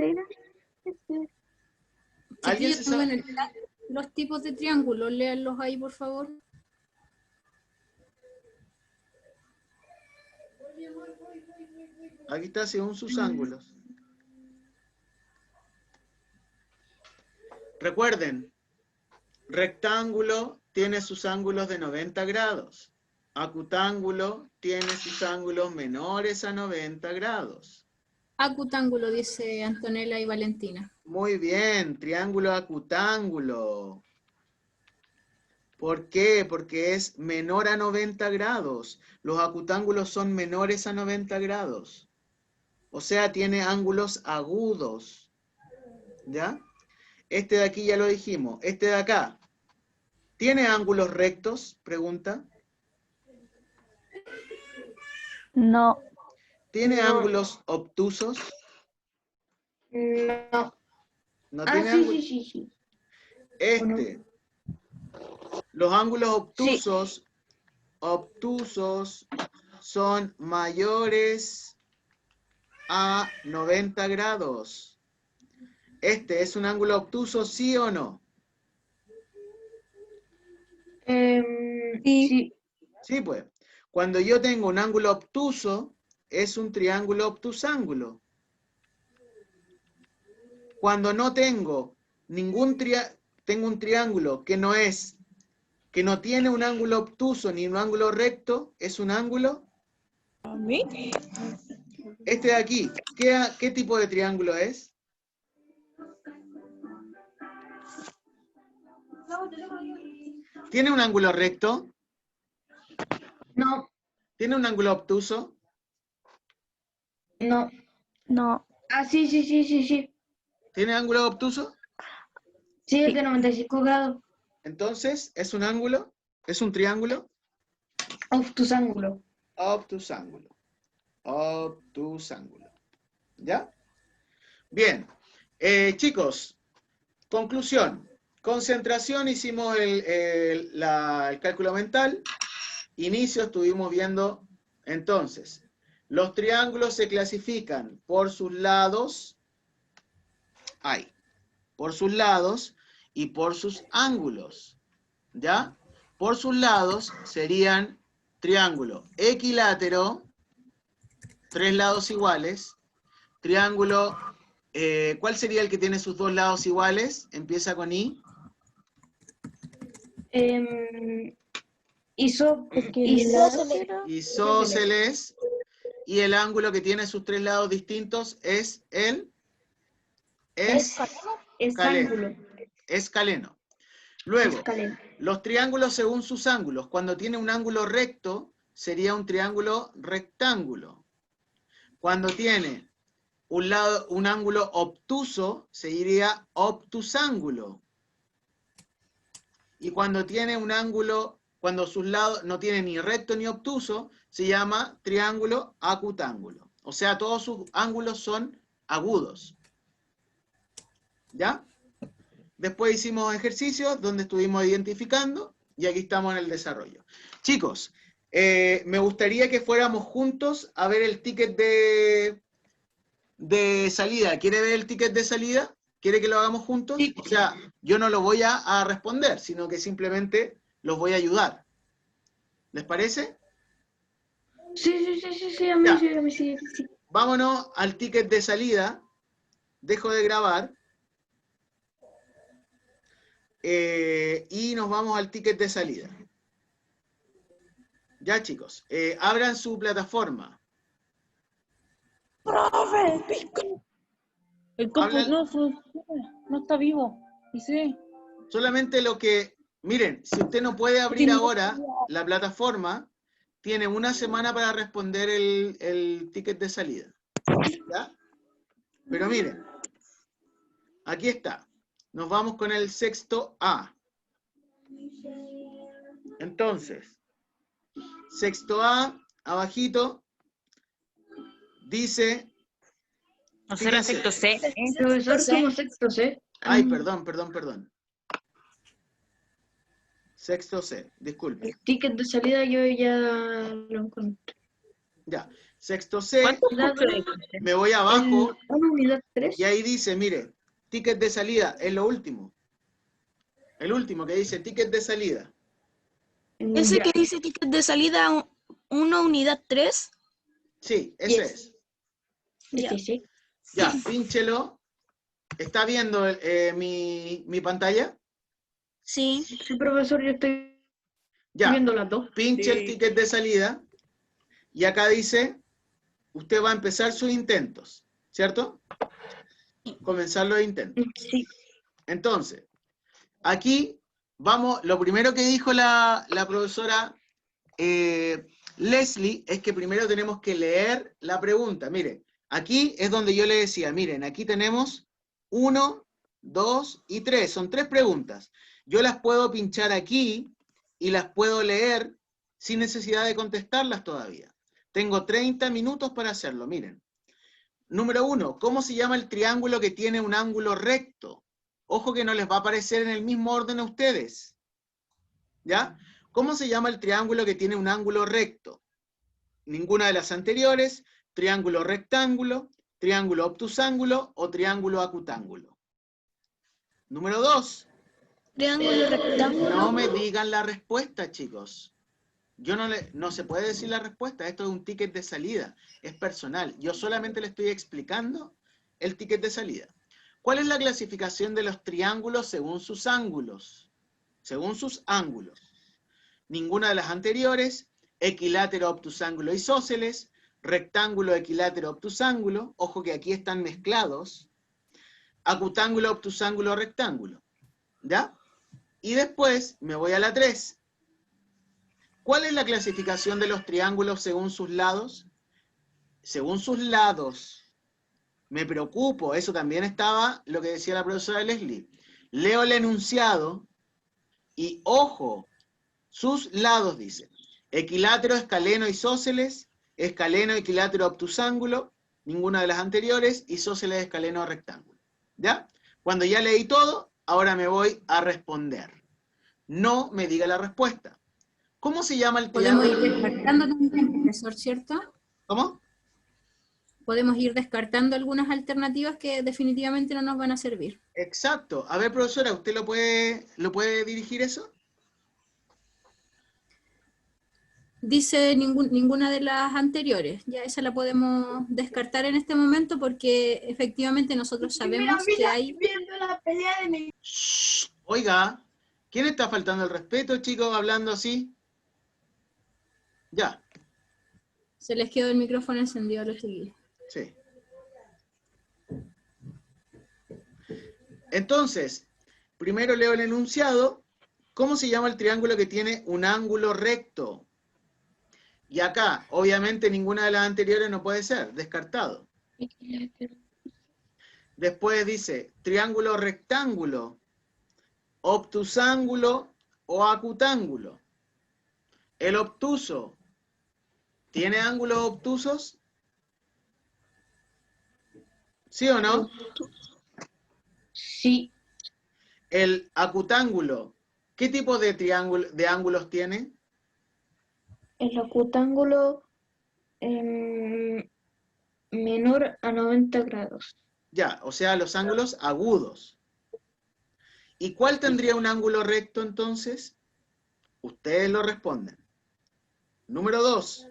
¿alguien Chiquillos, se pongan sabe? en el chat los tipos de triángulos, léanlos ahí, por favor. Aquí está según sus ángulos. Recuerden, rectángulo tiene sus ángulos de 90 grados. Acutángulo tiene sus ángulos menores a 90 grados. Acutángulo, dice Antonella y Valentina. Muy bien, triángulo acutángulo. ¿Por qué? Porque es menor a 90 grados. Los acutángulos son menores a 90 grados. O sea, tiene ángulos agudos. ¿Ya? Este de aquí ya lo dijimos. Este de acá, ¿tiene ángulos rectos? Pregunta. No. ¿Tiene No. ángulos obtusos? No. No Ah, tiene sí, ángulos. sí. Este. Los ángulos obtusos son mayores a 90 grados. ¿Este es un ángulo obtuso, sí o no? Sí. Sí, pues. Cuando yo tengo un ángulo obtuso, es un triángulo obtusángulo. Cuando no tengo tengo un triángulo que no tiene un ángulo obtuso ni un ángulo recto, es un ángulo. Este de aquí, ¿qué tipo de triángulo es? ¿Tiene un ángulo recto? No. ¿Tiene un ángulo obtuso? No. No. Ah, sí. ¿Tiene ángulo obtuso? Sí, es de 95 grados. Entonces, ¿es un ángulo? ¿Es un triángulo? Obtusángulo. Obtusángulo. Obtusángulo. ¿Ya? Bien. Chicos, conclusión. Concentración, hicimos el cálculo mental. Inicio, estuvimos viendo. Entonces, los triángulos se clasifican por sus lados. Por sus lados y por sus ángulos. ¿Ya? Por sus lados serían triángulo equilátero, 3 lados iguales. Triángulo, ¿cuál sería el que tiene sus 2 lados iguales? Empieza con I. Isósceles. Y el ángulo que tiene sus 3 lados distintos es el escaleno. Escaleno. Luego, los triángulos según sus ángulos. Cuando tiene un ángulo recto, sería un triángulo rectángulo. Cuando tiene un ángulo obtuso, se diría obtusángulo. Y cuando tiene un ángulo, cuando sus lados no tiene ni recto ni obtuso, se llama triángulo acutángulo. O sea, todos sus ángulos son agudos. ¿Ya? Después hicimos ejercicios donde estuvimos identificando y aquí estamos en el desarrollo. Chicos, me gustaría que fuéramos juntos a ver el ticket de salida. ¿Quiere ver el ticket de salida? ¿Quiere que lo hagamos juntos? Sí. O sea, yo no lo voy a responder, sino que simplemente los voy a ayudar. ¿Les parece? Sí, a mí Ya. sí. Vámonos al ticket de salida. Dejo de grabar. Y nos vamos al ticket de salida. Ya, chicos. Abran su plataforma. ¡Profe! El compu Habla- no está vivo. Y sí. Solamente lo que, miren, si usted no puede abrir ahora la plataforma, tiene una semana para responder el ticket de salida. ¿Ya? Pero miren, aquí está. Nos vamos con el sexto A. Entonces, sexto A, abajito, dice... ¿No será fíjense. sexto C? Profesor, como sexto C. Ay, perdón. Sexto C, disculpe. El ticket de salida yo ya lo encontré. Ya, sexto C, ¿Cuántos La cursos dos, hay? me voy abajo una unidad 3. y ahí dice, mire, ticket de salida, es lo último. El último que dice ticket de salida. ¿Ese que dice ticket de salida 1, unidad 3? Sí, ese es. Sí. Ya, pínchelo. ¿Está viendo mi pantalla? Sí. Sí, profesor, yo estoy Ya, viendo las dos. pinche el ticket de salida y acá dice, usted va a empezar sus intentos, ¿cierto? Comenzar los intentos. Sí. Entonces, aquí vamos, lo primero que dijo la profesora Leslie es que primero tenemos que leer la pregunta. Miren, aquí es donde yo le decía, miren, aquí tenemos 1, 2 y 3, son 3 preguntas. Yo las puedo pinchar aquí y las puedo leer sin necesidad de contestarlas todavía. Tengo 30 minutos para hacerlo, miren. Número 1, ¿cómo se llama el triángulo que tiene un ángulo recto? Ojo que no les va a aparecer en el mismo orden a ustedes. ¿Ya? ¿Cómo se llama el triángulo que tiene un ángulo recto? Ninguna de las anteriores, triángulo rectángulo, triángulo obtusángulo o triángulo acutángulo. Número 2. Triángulo rectángulo. No me digan la respuesta, chicos. No se puede decir la respuesta, esto es un ticket de salida, es personal. Yo solamente le estoy explicando el ticket de salida. ¿Cuál es la clasificación de los triángulos según sus ángulos? Según sus ángulos. Ninguna de las anteriores, equilátero, obtusángulo, isósceles, rectángulo, equilátero, obtusángulo, ojo que aquí están mezclados, acutángulo, obtusángulo, rectángulo, ¿ya? Y después me voy a la 3. ¿Cuál es la clasificación de los triángulos según sus lados? Según sus lados. Me preocupo, eso también estaba lo que decía la profesora Leslie. Leo el enunciado y ojo, sus lados, dice. Equilátero, escaleno, isósceles, escaleno, equilátero, obtusángulo, ninguna de las anteriores, isósceles, escaleno, rectángulo. ¿Ya? Cuando ya leí todo, ahora me voy a responder. No me diga la respuesta. ¿Cómo se llama el Podemos triángulo? ir descartando también, profesor, ¿cierto? ¿Cómo? Podemos ir descartando algunas alternativas que definitivamente no nos van a servir. Exacto. A ver, profesora, ¿usted lo puede dirigir eso? Dice ninguna de las anteriores. Ya esa la podemos descartar en este momento porque efectivamente nosotros sabemos que hay... Viendo la pelea de mi... Shh, oiga, ¿quién está faltando el respeto, chicos, hablando así? Ya, Se les quedó el micrófono encendido a los chiquillos. sí. Entonces, primero leo el enunciado. ¿Cómo se llama el triángulo que tiene un ángulo recto? Y acá, obviamente, ninguna de las anteriores no puede ser, descartado. Después dice, triángulo rectángulo, obtusángulo o acutángulo. El obtuso, ¿tiene ángulos obtusos? ¿Sí o no? Sí. El acutángulo, ¿qué tipo de de ángulos tiene? El acutángulo menor a 90 grados. Ya, o sea, los ángulos agudos. ¿Y cuál tendría un ángulo recto entonces? Ustedes lo responden. Número 2.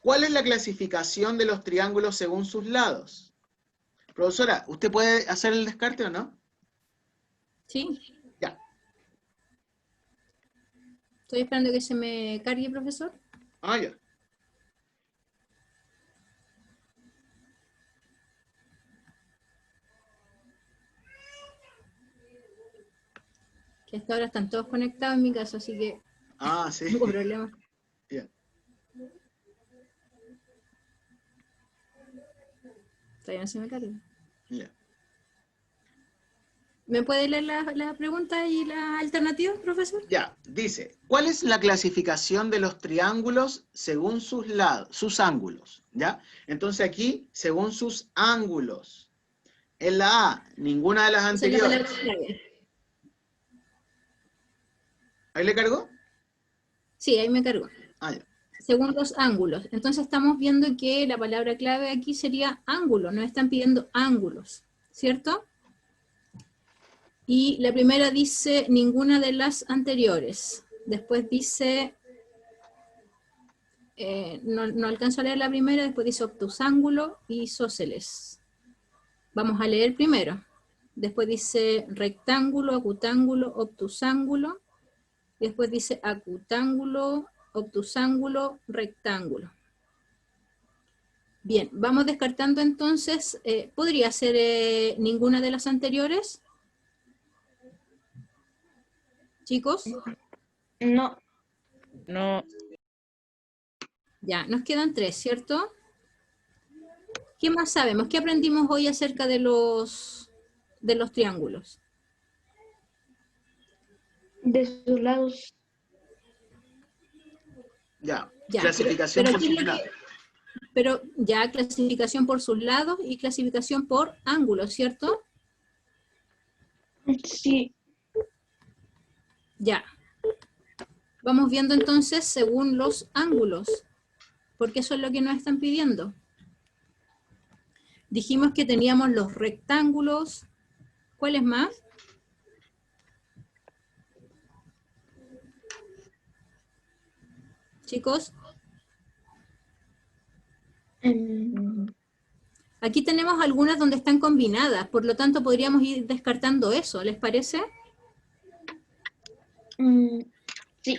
¿Cuál es la clasificación de los triángulos según sus lados? Profesora, ¿usted puede hacer el descarte o no? ¿Sí? Ya. Estoy esperando que se me cargue, profesor. Ah, ya. que hasta ahora están todos conectados en mi caso, así que Ah, sí. no hubo problema. Bien. Todavía no se me carga. Ya. ¿Me puede leer la pregunta y las alternativas, profesor? Ya, dice, ¿cuál es la clasificación de los triángulos según sus lados, sus ángulos? ¿Ya? Entonces aquí, según sus ángulos. En la A, ninguna de las Esa es la anteriores. palabra clave. ¿Ahí le cargó? Sí, ahí me cargó. Ah, ya. Según los ángulos. Entonces estamos viendo que la palabra clave aquí sería ángulo, nos están pidiendo ángulos, ¿cierto? Y la primera dice ninguna de las anteriores. Después dice, no alcanzo a leer la primera, después dice obtusángulo y isósceles. Vamos a leer primero. Después dice rectángulo, acutángulo, obtusángulo. Y después dice acutángulo, obtusángulo, rectángulo. Bien, vamos descartando entonces. ¿Podría ser ninguna de las anteriores? Chicos, No, No, ya, nos quedan 3, ¿cierto? ¿Qué más sabemos? ¿Qué aprendimos hoy acerca de los triángulos? de sus lados. Ya. Ya, Clasificación pero por ¿qué es sus lo lados. Pero ya clasificación por sus lados y clasificación por ángulos, ¿cierto? Sí, Ya. Vamos viendo entonces según los ángulos, porque eso es lo que nos están pidiendo. Dijimos que teníamos los rectángulos. ¿Cuáles más? Chicos, aquí tenemos algunas donde están combinadas, por lo tanto podríamos ir descartando eso, ¿les parece? sí,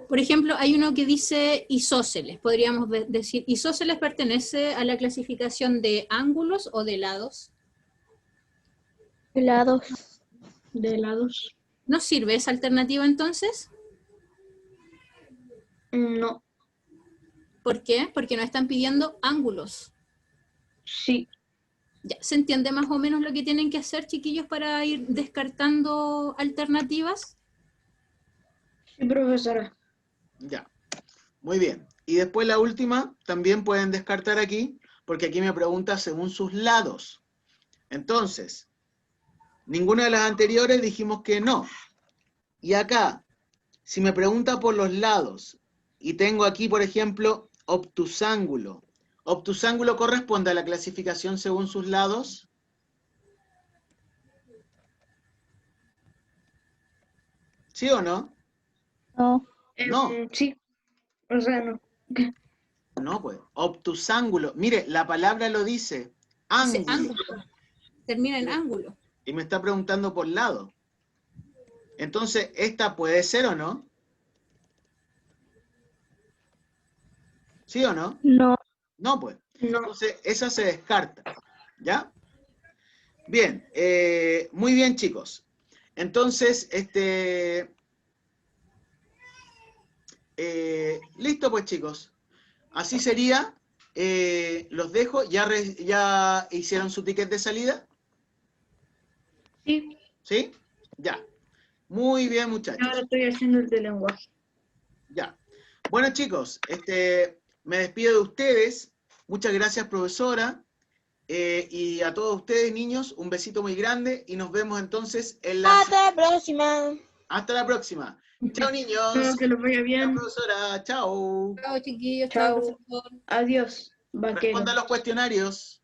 Por ejemplo, hay uno que dice isósceles. Podríamos decir, ¿isósceles pertenece a la clasificación de ángulos o de lados? Lados. de lados. ¿Nos sirve esa alternativa entonces? No, ¿Por qué? Porque nos están pidiendo ángulos. sí, Ya, ¿se entiende más o menos lo que tienen que hacer, chiquillos, para ir descartando alternativas? sí, profesora. Ya. Muy bien. Y después la última, también pueden descartar aquí, porque aquí me pregunta según sus lados. Entonces, ninguna de las anteriores dijimos que no. Y acá, si me pregunta por los lados, y tengo aquí, por ejemplo, obtusángulo. ¿Obtusángulo corresponde a la clasificación según sus lados? ¿Sí o no? No. No. Sí, o sea, no. No, pues. Obtusángulo. Mire, la palabra lo dice. Dice Ángulo. ángulo. Termina en ángulo. Y me está preguntando por lado. Entonces, ¿esta puede ser o no? ¿Sí o no? No. No, pues. No, Entonces, esa se descarta. ¿Ya? Bien. Muy bien, chicos. Entonces, listo, pues, chicos. Así sería. Los dejo. ¿Ya hicieron su ticket de salida? sí, ¿Sí? Ya. Muy bien, muchachos. ahora estoy haciendo el de lenguaje. Ya. Bueno, chicos, me despido de ustedes. Muchas gracias, profesora. Y a todos ustedes, niños, un besito muy grande y nos vemos entonces en la... Hasta la próxima. Hasta la próxima. Chao, niños. Espero que les vaya Chao, bien. profesora. Chao. Chao, chiquillos. Chao, Chao. profesor. Adiós, vaquero. Responda los cuestionarios.